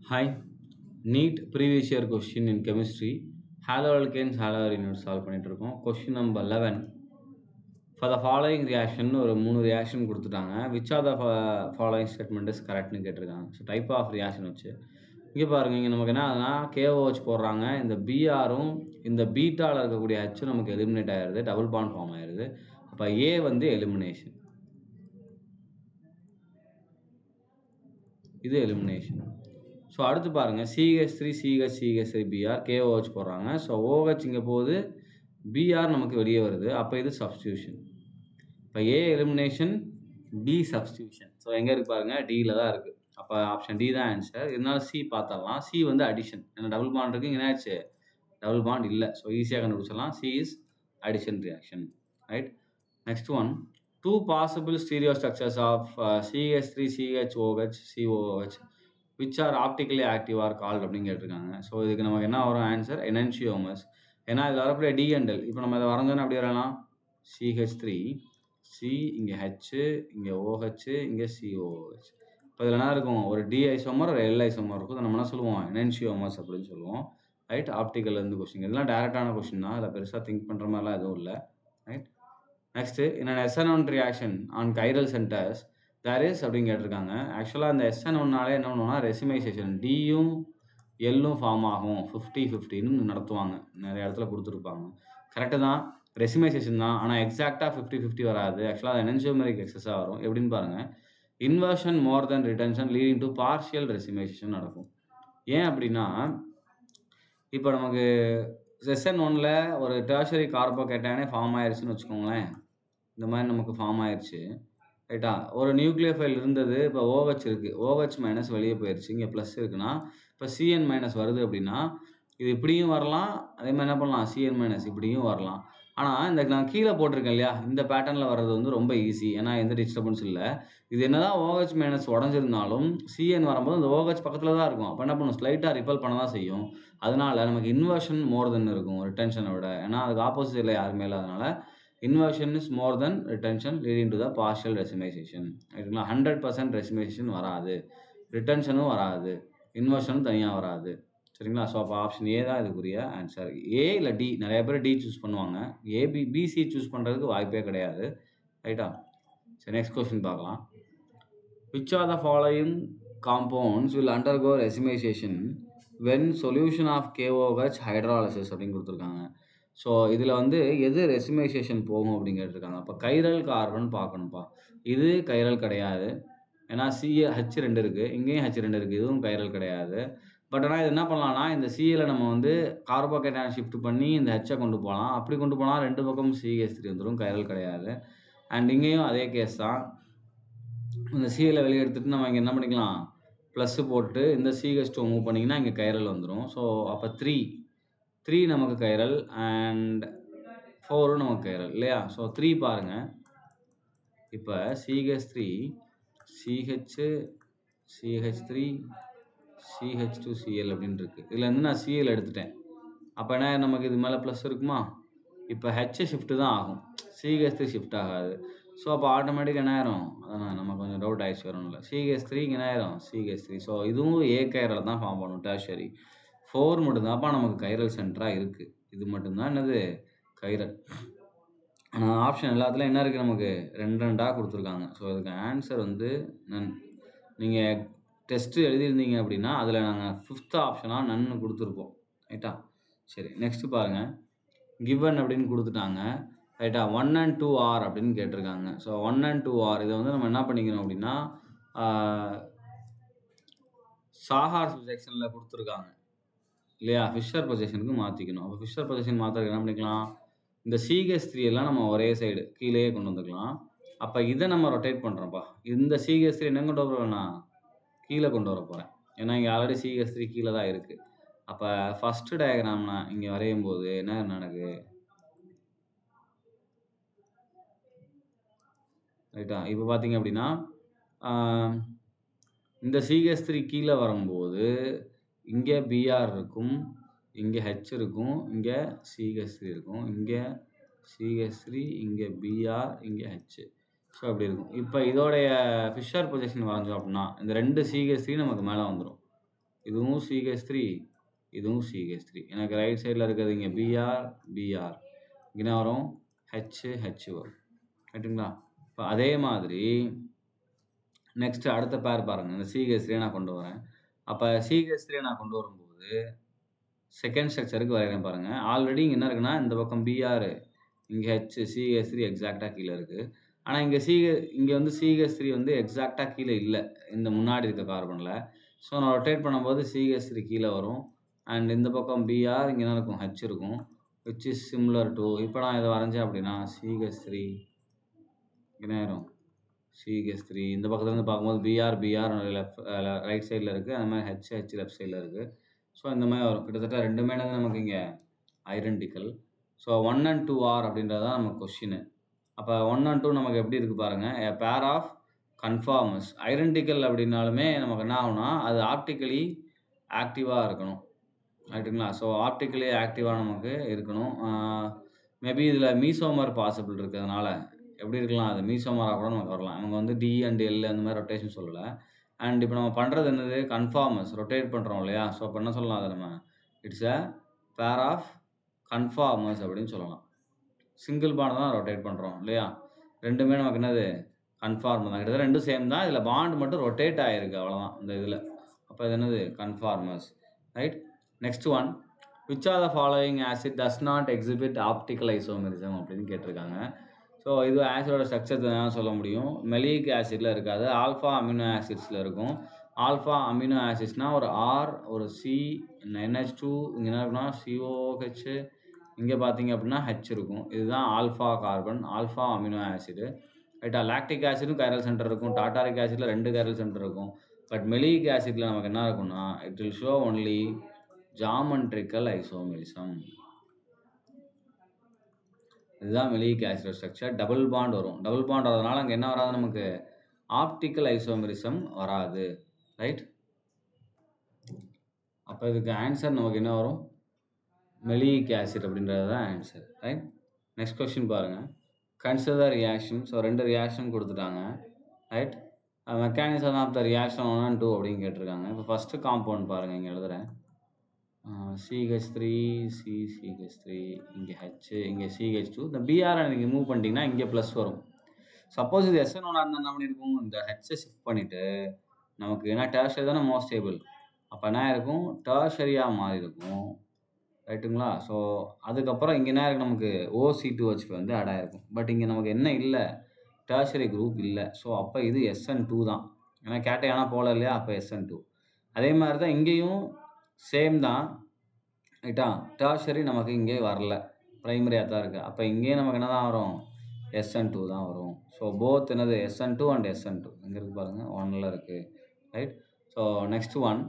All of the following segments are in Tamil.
Hi, neat previous year question in chemistry. Haloalkanes, haloarenes solve பண்ணிட்டு இருக்கோம். Question number 11. For the following reaction ஒரு 3 ரியாக்ஷன் குடுத்துட்டாங்க. Which of the following statement is correctனு கேட்டிருக்காங்க. ஸோ டைப் ஆஃப் ரியாக்ஷன் வச்சு. இங்க பாருங்க, இங்க நமக்கு என்ன ஆகுதுன்னா, KOH போடுறாங்க. இந்த Brம் இந்த பீட்டால இருக்கக்கூடிய H நமக்கு எலிமினேட் ஆயிருது. டபுள் பாண்ட் ஃபார்ம் ஆயிருது. அப்ப A வந்து எலிமினேஷன். இது எலிமினேஷன். ஸோ அடுத்து பாருங்கள், CH3 CH CH3 Br KOH போடுறாங்க. ஸோ OH இங்கே போகுது, Br நமக்கு வெளியே வருது. அப்போ இது சப்ஸ்டியூஷன். இப்போ A elimination, B substitution. So எங்கே இருக்கு பாருங்க, Dல தான் இருக்குது. அப்போ ஆப்ஷன் D தான் ஆன்சர். இருந்தாலும் C பார்த்துடலாம். C வந்து அடிஷன். ஏன்னா டபுள் பாண்ட் இருக்குது, என்ன ஆச்சு, டபுள் பாண்ட் இல்லை. ஸோ ஈஸியாக கண்டுபிடிச்சிடலாம். C is addition reaction. Right. Next one, two possible stereo structures of CH3 CHOH COOH which are optically active are called அப்படின்னு கேட்டிருக்காங்க. ஸோ இதுக்கு நமக்கு என்ன வரும் ஆன்சர், எனன்ஷியோமஸ். ஏன்னா இதில் வரக்கூடிய டிஎன்டல், இப்போ நம்ம இதை வரைஞ்சோன்னா அப்படி வரலாம், CH3 C, இங்கே H, இங்கே OH, இங்கே COOH. இப்போ இதில் என்ன இருக்கும், ஒரு டி ஐசோமர் ஒரு எல் ஐசோமர் இருக்கும். நம்ம என்ன சொல்லுவோம், எனன்ஷியோமஸ் அப்படின்னு சொல்லுவோம். ரைட். ஆப்டிக்கல் இருந்து கொஸ்டின், இதெல்லாம் டேரெக்டான கொஸ்டின் தான், இதில் பெருசாக திங்க் பண்ணுற மாதிரிலாம் எதுவும் இல்லை. Right. Next, in an SN1 reaction on chiral centers there is அப்படின்னு கேட்டிருக்காங்க. ஆக்சுவலாக அந்த SN1னாலே என்ன பண்ணுவோம்னா, ரெசிமைசேஷன் டியும் எல்லும் ஃபார்ம் ஆகும், 50-50ன்னு நடத்துவாங்க. நிறைய இடத்துல கொடுத்துருப்பாங்க. கரெக்டு தான், ரெசிமைசேஷன் தான். ஆனால் எக்ஸாக்டாக 50-50 வராது. ஆக்சுவலாக அது என்ஜியோமெரிக் எக்ஸஸாக வரும். எப்படின்னு பாருங்கள், inversion more then retention leading to partial racemization நடக்கும். ஏன் அப்படின்னா, இப்போ நமக்கு SN1ல் ஒரு டெர்ஷரி கார்போகேட்டானே ஃபார்ம் ஆயிடுச்சுன்னு வச்சுக்கோங்களேன். இந்த மாதிரி நமக்கு ஃபார்ம் ஆயிடுச்சு. ரைட்டா. ஒரு நியூக்ளியோஃபைல் இருந்தது, இப்போ OH இருக்குது. OH மைனஸ் வெளியே போயிடுச்சு. இங்கே ப்ளஸ் இருக்குன்னா, இப்போ CN மைனஸ் வருது அப்படின்னா, இது இப்படியும் வரலாம். அதே மாதிரி என்ன பண்ணலாம், CN மைனஸ் இப்படியும் வரலாம். ஆனால் இந்த நான் கீழே போட்டிருக்கேன் இல்லையா, இந்த பேட்டர்னில் வர்றது வந்து ரொம்ப ஈஸி. ஏன்னா எந்த டிஸ்டர்பன்ஸ் இல்லை. இது என்ன தான் OH மைனஸ் உடஞ்சிருந்தாலும் CN வரும்போது அந்த OH பக்கத்தில் தான் இருக்கும். அப்போ என்ன பண்ணும், ஸ்லைட்டாக ரிப்பல் பண்ண தான் செய்யும். அதனால நமக்கு இன்வர்ஷன் மோர் தென் இருக்கும் ரிட்டன்ஷனை விட. ஏன்னா அதுக்கு ஆப்போசிட்டில் யாருமே இல்லை. அதனால் inversion is more then retention leading to the partial racemization. ரைட்டுங்களா. 100% ரெசிமைசேஷன் வராது, ரிட்டன்ஷனும் வராது, இன்வர்ஷனும் தனியாக வராது. சரிங்களா. ஸோ அப்போ ஆப்ஷன் ஏ தான் இதுக்குரிய ஆன்சர். ஏ இல்லை டி, நிறைய பேர் டி சூஸ் பண்ணுவாங்க. பிசி சூஸ் பண்ணுறதுக்கு வாய்ப்பே கிடையாது. ரைட்டா. சரி, நெக்ஸ்ட் கொஸ்டின் பார்க்கலாம். Which are the following compounds will undergo racemization when solution of KOH hydrolysis அப்படின்னு கொடுத்துருக்காங்க. ஸோ இதில் வந்து எது ரெசிமைசேஷன் போகும் அப்படின்னு கேட்டிருக்காங்க. அப்போ கைரல் கார்பன் பார்க்கணும்ப்பா. இது கைரல் கிடையாது. ஏன்னா H2 இருக்குது, இங்கேயும் H2 இருக்குது, இதுவும் கைரல் கிடையாது. பட் ஆனால் இது என்ன பண்ணலாம்னா, இந்த சிஏல நம்ம வந்து கார்போகேட்டான் ஷிஃப்ட் பண்ணி இந்த ஹெச்சை கொண்டு போகலாம். அப்படி கொண்டு போனால் 2 பக்கம் CH3 வந்துடும், கைரல் கிடையாது. அண்ட் இங்கேயும் அதே கேஸ் தான். இந்த சிஏல வெளியே எடுத்துகிட்டு நம்ம இங்கே என்ன பண்ணிக்கலாம், ப்ளஸ்ஸு போட்டு இந்த CH2 மூவ் பண்ணிங்கன்னா இங்கே கைரல் வந்துடும். ஸோ அப்போ 3 நமக்கு கைரல் அண்ட் 4 நமக்கு கைரல் இல்லையா. ஸோ 3 பாருங்கள். இப்போ CH3 CH CH3 CH2Cl அப்படின்னு இருக்குது. இதில் இருந்து நான் Cl எடுத்துட்டேன். அப்போ என்ன, நமக்கு இது மேலே ப்ளஸ் இருக்குமா. இப்போ H ஷிஃப்ட்டு தான் ஆகும், CH3 ஷிஃப்ட் ஆகாது. ஸோ அப்போ ஆட்டோமேட்டிக் என்ன ஆயிரும், அதான் நம்ம கொஞ்சம் டவுட் ஆகிடுச்சு வரும்ல, CH3 என்ன ஆயிரும், CH3. ஸோ இதுவும் ஏ கைரல் தான் ஃபார்ம் பண்ணும், டெர்ஷரி. 4 மட்டும்தான்ப்பா நமக்கு கைரல் சென்டராக இருக்குது. இது மட்டும்தான் என்னது, கைரல். ஆனால் ஆப்ஷன் எல்லாத்துலையும் என்ன இருக்குது, நமக்கு 2 கொடுத்துருக்காங்க. ஸோ இதுக்கு ஆன்சர் வந்து நன். நீங்கள் டெஸ்ட்டு எழுதியிருந்தீங்க அப்படின்னா அதில் நாங்கள் 5th ஆப்ஷனாக நன்னு கொடுத்துருப்போம். ரைட்டா. சரி, நெக்ஸ்ட்டு பாருங்கள். கிவன் அப்படின்னு கொடுத்துட்டாங்க. ரைட்டா. 1 and 2 ஆர் அப்படின்னு கேட்டிருக்காங்க. ஸோ 1 and 2 ஆர் இதை வந்து நம்ம என்ன பண்ணிக்கணும் அப்படின்னா, சாஹார் ப்ரொஜெக்ஷனில் கொடுத்துருக்காங்க இல்லையா, ஃபிஷர் ப்ரொஜெக்ஷனுக்கு மாற்றிக்கணும். அப்போ ஃபிஷர் ப்ரொஜெக்ஷன் மாற்றுறதுக்கு என்ன பண்ணிக்கலாம், இந்த CH3 எல்லாம் நம்ம ஒரே சைடு கீழேயே கொண்டு வந்துக்கலாம். அப்போ இதை நம்ம ரொட்டேட் பண்ணுறோம்ப்பா. இந்த CH3 என்ன கொண்டு வரப்போறேன்னா, கீழே கொண்டு வர போகிறேன். ஏன்னா இங்கே ஆல்ரெடி CH3 கீழே தான் இருக்குது. அப்போ ஃபஸ்ட்டு டயக்ராம் நான் இங்கே வரையும் போது என்ன நடக்குது, ரைட்டா. இப்போ பார்த்தீங்க அப்படின்னா இந்த CH3 கீழே வரும்போது இங்கே Br இருக்கும், இங்கே H இருக்கும், இங்கே CH3 இருக்கும், இங்கே CH3, இங்கே Br, இங்கே H. ஸோ அப்படி இருக்கும். இப்போ இதோடைய ஃபிஷர் பொசிஷன் வரைஞ்சோம் அப்படின்னா இந்த 2 CH3 நமக்கு மேலே வந்துடும். இதுவும் CH3, இதுவும் CH3. எனக்கு ரைட் சைடில் இருக்கிறது இங்கே பிஆர் பிஆர், இங்கே வரும் H வரும். ரைட்டுங்களா? இப்போ அதே மாதிரி நெக்ஸ்ட் அடுத்த பேர் பாருங்கள். இந்த CH3 நான் கொண்டு வரேன். அப்போ CH3 நான் கொண்டு வரும்போது செகண்ட் ஸ்ட்ரக்சருக்கு வரைகிறேன் பாருங்கள். ஆல்ரெடி இங்கே என்ன இருக்குன்னா இந்த பக்கம் பிஆர், இங்கே CH3 எக்ஸாக்டாக கீழே இருக்குது. ஆனால் இங்கே வந்து CH3 வந்து எக்ஸாக்டாக கீழே இல்லை இந்த முன்னாடி இருக்க கார்பனில். ஸோ நான் ரொட்டேட் பண்ணும்போது CH3 கீழே வரும். அண்ட் இந்த பக்கம் பிஆர், இங்கே என்ன இருக்கும் H இருக்கும், விச் இஸ் சிம்லர் டு, இப்போ நான் இதை வரைஞ்சேன் அப்படின்னா CH3 என்ன ஆயிரும், CH3 இந்த பக்கத்துலேருந்து பார்க்கும்போது பிஆர் லெஃப்ட் ரைட் சைடில் இருக்குது, அந்த மாதிரி H லெஃப்ட் சைடில் இருக்குது. ஸோ இந்த மாதிரி வரும். கிட்டத்தட்ட ரெண்டுமே நமக்கு இங்கே ஐடென்டிக்கல். ஸோ 1 and 2 ஆர் அப்படின்றது தான் நமக்கு கொஸ்டின். அப்போ 1 and 2 நமக்கு எப்படி இருக்குது பாருங்கள். a pair of conformers identical அப்படின்னாலுமே நமக்கு என்ன ஆகும்னா அது ஆப்டிக்கலி ஆக்டிவாக இருக்கணும். ரைட்டுங்களா? ஸோ ஆப்டிக்கலி ஆக்டிவாக நமக்கு இருக்கணும். மேபி இதில் மீசோமர் பாசிபிள் இருக்கிறதுனால எப்படி இருக்கலாம், அது மீசோமராக கூட நமக்கு வரலாம். அவங்க வந்து D and L அந்த மாதிரி ரொட்டேஷன் சொல்லலை. அண்ட் இப்போ நம்ம பண்ணுறது என்னது, கன்ஃபார்மர்ஸ் ரொட்டேட் பண்ணுறோம் இல்லையா? ஸோ அப்போ என்ன சொல்லலாம், அதை நம்ம it's a pair of conformers அப்படின்னு சொல்லலாம். சிங்கிள் பாண்ட் தான் ரொட்டேட் பண்ணுறோம் இல்லையா? ரெண்டுமே நமக்கு என்னது, கன்ஃபார்ம் தான். கிட்டத்தட்ட ரெண்டும் சேம் தான். இதில் பாண்ட் மட்டும் ரொட்டேட் ஆகிருக்கு, அவ்வளோதான் இந்த இதில். அப்போ இது என்னது, conformers. Right. Next one, which are the following acid does not exhibit optical isomerism அப்படின்னு கேட்டிருக்காங்க. ஸோ இது ஆசிடோட ஸ்ட்ரக்சர் தான் சொல்ல முடியும். மெலிக் ஆசிடில் இருக்காது, ஆல்ஃபா அமினோ ஆசிட்ஸில் இருக்கும். ஆல்ஃபா அமினோ ஆசிட்ஸ்னால் ஒரு ஆர், ஒரு சி, NH2, இங்கே என்ன இருக்குன்னா COH, இங்கே பார்த்தீங்க அப்படின்னா H இருக்கும். இதுதான் alpha carbon, alpha amino acid. ரைட்டா? லாக்டிக் ஆசிடும் கைரல் சென்டர் இருக்கும். டாட்டாரிக் ஆசிடில் 2 கைரல் சென்டர் இருக்கும். பட் மெலிக் ஆசிடில் நமக்கு என்ன இருக்குன்னா it will show only geometrical isomerism. இதுதான் மெலிக் ஆசிட் ஸ்ட்ரக்சர். டபுள் பாண்ட் வரும். டபுள் பாண்ட் வரதுனால அங்கே என்ன வராது, நமக்கு ஆப்டிக்கல் ஐசோமெரிசம் வராது. ரைட். அப்போ இதுக்கு ஆன்சர் நமக்கு என்ன வரும், மெலிக் ஆசிட் அப்படின்றது தான் ஆன்சர். ரைட். நெக்ஸ்ட் கொஸ்டின் பாருங்கள். Consider reaction. ஸோ 2 ரியாக்ஷன் கொடுத்துட்டாங்க. Right. Mechanism of the reaction 1 and 2 அப்படின்னு கேட்டிருக்காங்க. இப்போ ஃபஸ்ட்டு காம்பவுண்ட் பாருங்கள், இங்கே எழுதுகிறேன். CH3, CH3, இங்கே H, இங்கே CH2. இந்த BR நீங்கள் மூவ் பண்ணிட்டீங்கன்னா இங்கே ப்ளஸ் வரும். சப்போஸ் இது SN1 இருந்தால் என்ன பண்ணியிருக்கும், இந்த H ஷிஃப்ட் பண்ணிவிட்டு நமக்கு ஏன்னா டெர்ஷரி தானே மோஸ்ட் ஸ்டேபிள், அப்போ என்ன இருக்கும், டெர்ஷரியாக மாறி இருக்கும். ரைட்டுங்களா? ஸோ அதுக்கப்புறம் இங்கே என்ன இருக்குது, நமக்கு OC2H வந்து ஆட் ஆகிருக்கும். பட் இங்கே நமக்கு என்ன இல்லை, டெர்ஷரி குரூப் இல்லை. ஸோ அப்போ இது SN2 தான். ஏன்னா கேட்டையானா போல இல்லையா, அப்போ SN2. அதே மாதிரி தான் இங்கேயும் சேம் தான். ரைட்டா? டெர்ஷரி நமக்கு இங்கே வரல, ப்ரைமரியாக தான் இருக்குது. அப்போ இங்கேயும் நமக்கு என்ன தான் வரும், SN2 தான் வரும். ஸோ போத் என்னது, SN2 and SN2 இங்கே இருக்குது பாருங்கள், 1ல் இருக்குது. Right. So next one,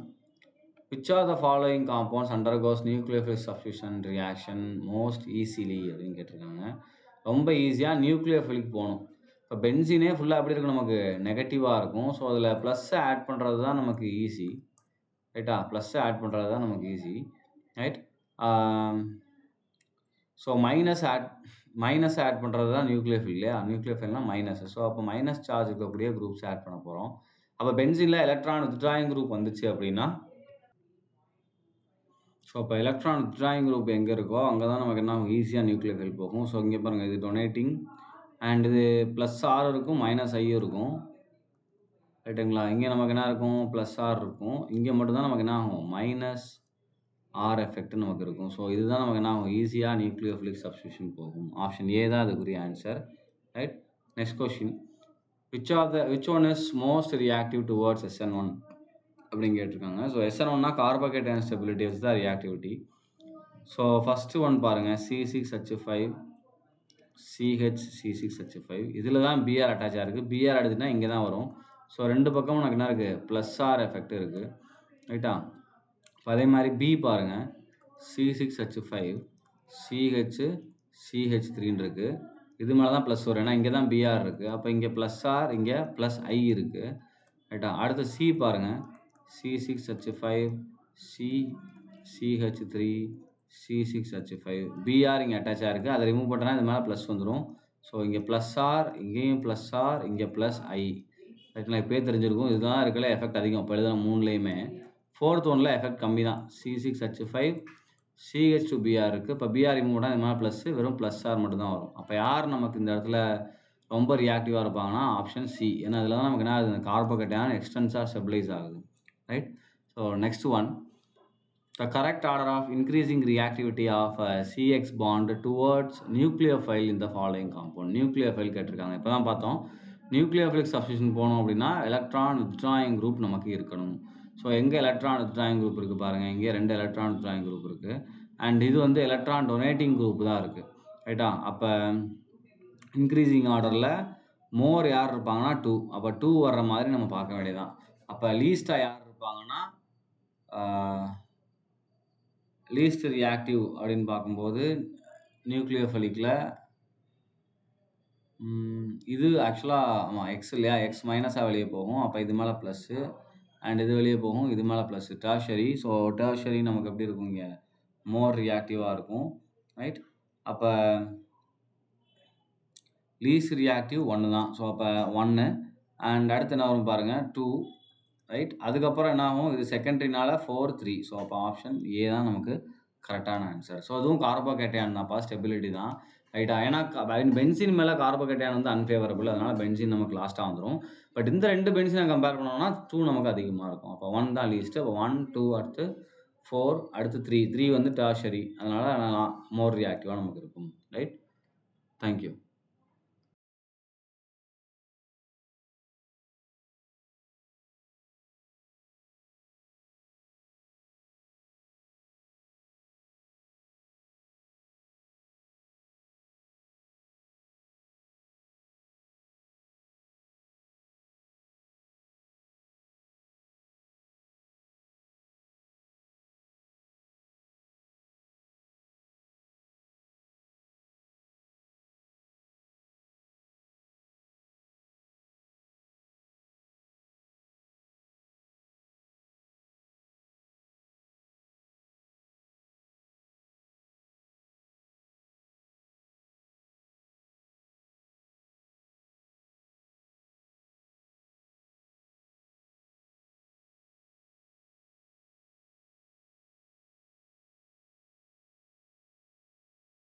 which are the following compounds undergoes nucleophilic substitution reaction most easily அப்படின்னு கேட்டிருக்காங்க. ரொம்ப ஈஸியாக நியூக்ளியோஃபிலிக் போகணும். இப்போ பென்சினே ஃபுல்லாக எப்படி இருக்கும், நமக்கு நெகட்டிவாக இருக்கும். ஸோ அதில் ப்ளஸ்ஸை ஆட் பண்ணுறது தான் நமக்கு ஈஸி. ரைட்டா? ப்ளஸ்ஸை ஆட் பண்ணுறது தான் நமக்கு easy. Right. So minus add பண்ணுறது தான் நியூக்ளியோஃபில் இல்லையா? நியூக்ளியோஃபில்னால் மைனஸ். ஸோ அப்போ மைனஸ் சார்ஜ் இருக்கக்கூடிய குரூப்ஸ் ஆட் பண்ண போகிறோம். அப்போ பென்சினில் எலக்ட்ரான் வித்ட்ராயிங் குரூப் வந்துச்சு அப்படின்னா, ஸோ அப்போ எலக்ட்ரான் வித்ட்ராயிங் குரூப் எங்கே இருக்கோ அங்கே தான் நமக்கு என்ன ஈஸியாக நியூக்ளியோஃபில் போகும். ஸோ இங்கே பாருங்கள், இது டொனேட்டிங் அண்ட் இது +R இருக்கும், -I இருக்கும். ரைட்டுங்களா? இங்கே நமக்கு என்ன இருக்கும், +R இருக்கும். இங்கே மட்டும்தான் நமக்கு என்ன ஆகும், -R எஃபெக்ட் நமக்கு இருக்கும். ஸோ இதுதான் நமக்கு என்ன ஆகும், ஈஸியாக நியூக்ளியோஃபிலிக் சப்ஸ்டியூஷன் போகும். ஆப்ஷன் ஏ தான் அதுக்குரிய answer. Right. Next question, which one is most reactive towards SN1 அப்படின்னு கேட்டிருக்காங்க. ஸோ SN1னா கார்போகேட்டையான் ஸ்டெபிலிட்டி வச்சு தான் ரியாக்டிவிட்டி. ஸோ ஃபஸ்ட்டு ஒன் பாருங்கள், C6H5, C6H5. இதில் தான் BR அட்டாச் ஆகிருக்கு. BR எடுத்துனா இங்கே தான் வரும். ஸோ 2 பக்கமும் எனக்கு என்ன இருக்குது, +R எஃபெக்ட் இருக்குது. ரைட்டா? இப்போ அதே மாதிரி B பாருங்கள், C6H5, CH3 இருக்குது. இது மேலே தான் ப்ளஸ் வரும், ஏன்னா இங்கே தான் BR இருக்குது. அப்போ இங்கே +R, இங்கே +I இருக்குது. ரைட்டா? அடுத்து C பாருங்கள், C6H5, CH3, C6H5. BR இங்கே அட்டாச் ஆகிருக்கு. அதை ரிமூவ் பண்ணுறேன்னா இது மேலே ப்ளஸ் வந்துடும். ஸோ இங்கே +R, இங்கேயும் +R, இங்கே +I. ரைட்டுங்களா? இப்போயே தெரிஞ்சிருக்கும். இதுதான் இருக்கல எஃபெக்ட் அதிகம் இப்போ எழுதுன 3லேயுமே. 4th ஒன்ல எஃபெக்ட் கம்மி தான். C6H5 CH2Br இருக்கு. இப்போ Br ரிமூவ் பண்ணா இது மேல பிளஸ் வெறும் +R மட்டும் தான் வரும். அப்போ யார் நமக்கு இந்த இடத்துல ரொம்ப ரியாக்டிவா இருப்பாங்கன்னா ஆப்ஷன் சி. ஏன்னா இதில் தான் நமக்கு என்ன ஆகுது, கார்போகேட்டையான் எக்ஸ்டென்ஸா ஸ்டெபிலைஸ் ஆகுது. Right. So next one, the correct order of increasing reactivity of CX bond towards nucleophile in the following compound. nucleophile கேட்டிருக்காங்க. இப்போ தான் பார்த்தோம், நியூக்ளியோஃபிலிக் சப்ஸ்டியூஷன் போனோம் அப்படின்னா எலக்ட்ரான் வித்ட்ராயிங் குரூப் நமக்கு இருக்கணும். ஸோ எங்கே எலக்ட்ரான் வித்ட்ராயிங் குரூப் இருக்குது பாருங்கள், இங்கே 2 எலக்ட்ரான் வித்ட்ராயிங் குரூப் இருக்குது. அண்ட் இது வந்து எலக்ட்ரான் டொனேட்டிங் குரூப் தான் இருக்குது. ரைட்டா. அப்போ இன்க்ரீசிங் ஆர்டரில் மோர் யார் இருப்பாங்கன்னா 2. அப்போ 2 வர்ற மாதிரி நம்ம பார்க்க வேண்டியதான். அப்போ லீஸ்ட்டாக யார் இருப்பாங்கன்னா லீஸ்ட் ரியாக்டிவ் அப்படின்னு பார்க்கும்போது நியூக்ளியோஃபிலிக்கில் இது ஆக்சுவலாக ஆமாம் எக்ஸ் இல்லையா, எக்ஸ் மைனஸாக வெளியே போகும். அப்போ இது மேலே ப்ளஸ்ஸு அண்ட் இது வெளியே போகும், இது மேலே ப்ளஸ்ஸு டெர்ஷரி. ஸோ டெர்ஷரி நமக்கு எப்படி இருக்கும், இங்கே மோர் ரியாக்டிவாக இருக்கும். ரைட். அப்போ லீஸ்ட் ரியாக்டிவ் 1 தான். ஸோ அப்போ 1 அண்ட் அடுத்து என்ன வரும் பாருங்கள் 2. ரைட். அதுக்கப்புறம் என்ன ஆகும், இது செகண்டரினால 4 3. ஸோ அப்போ ஆப்ஷன் ஏ தான் நமக்கு கரெக்டான ஆன்சர். ஸோ அதுவும் கார்போகேட்டையான் தான்ப்பா, ஸ்டெபிலிட்டி தான். ரைட்டா. ஏன்னா பென்சின் மேலே கார்போகேட்டையான் வந்து அன்ஃபேவரபிள், அதனால் பென்சின் நமக்கு லாஸ்ட்டாக வந்துடும். பட் இந்த 2 பென்சினை கம்பேர் பண்ணோம்னா 2 நமக்கு அதிகமாக இருக்கும். அப்போ 1 தான் லீஸ்ட்டு. அப்போ 1 2 அடுத்து 4 அடுத்து 3 3 வந்து டெர்ஷரி, அதனால் மோர் ரியாக்டிவாக நமக்கு இருக்கும். ரைட். தேங்க்யூ.